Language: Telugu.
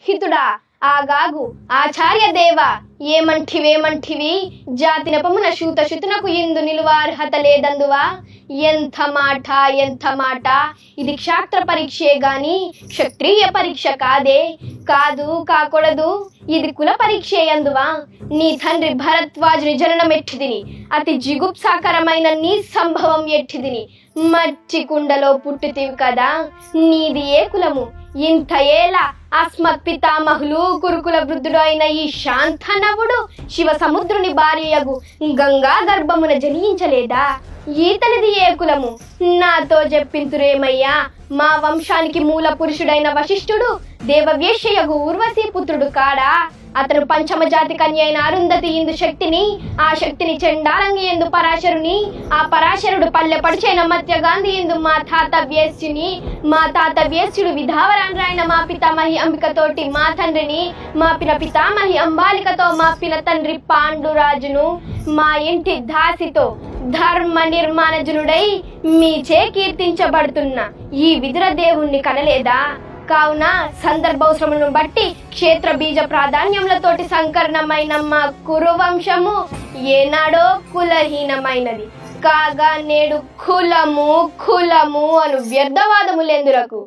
హితుడా ఆగాగు ఆచార్య దేవ ఏమంటివి జాతి నెపమున శూతునకు ఇందు నిలువార్హత లేదందువా ఎంత మాట ఇది క్షాత్ర పరీక్షే గాని క్షత్రియ పరీక్ష కాదు కాకూడదు ఇది కుల పరీక్షే అందువా నీ తండ్రి భరద్వాజుని జననం ఎట్టిదిని అతి జిగుప్సాకరమైన నీ సంభవం ఎట్టిదిని మట్టి కుండలో పుట్టితివి కదా నీది ఏ కులము ఇంత ఏలా అస్మత్ పితామహులు గురుకుల వృద్ధుడు అయిన ఈ శాంతనవుడు శివ సముద్రుని భార్యయగు గంగా గర్భమున జనించలేదా ఈతనిది ఏ కులము నాతో చెప్పింతురేమయ్యా మా వంశానికి మూల పురుషుడైన వశిష్ఠుడు దేవవేశ్యయగు ఊర్వశీ పుత్రుడు కాడా అతను పంచమ జాతి కన్య అయిన అరుంధతి ఇందు శక్తిని ఆ శక్తిని చెండాలంగి ఎందు పరాశరుని ఆ పరాశరుడు పల్లె పడిచైన మత్య గాంధీ ఎందు మా తాత వ్యేస్యుడు విధావరాండ్రాయన మా పితామహి అంబికతోటి మా తండ్రిని మాపిన పితామహి అంబాలికతో మాపిన తండ్రి పాండురాజును మా ఇంటి దాసితో ధర్మ నిర్మాణజనుడై మీచే కీర్తించబడుతున్న ఈ విదుర దేవుణ్ణి కనలేదా కావున సందర్భావసరములను బట్టి క్షేత్ర బీజ ప్రాధాన్యములతోటి సంకరణమైన మా కురువంశము ఏనాడో కులహీనమైనది కాగా నేడు కులము అను వ్యర్థవాదములెందురకు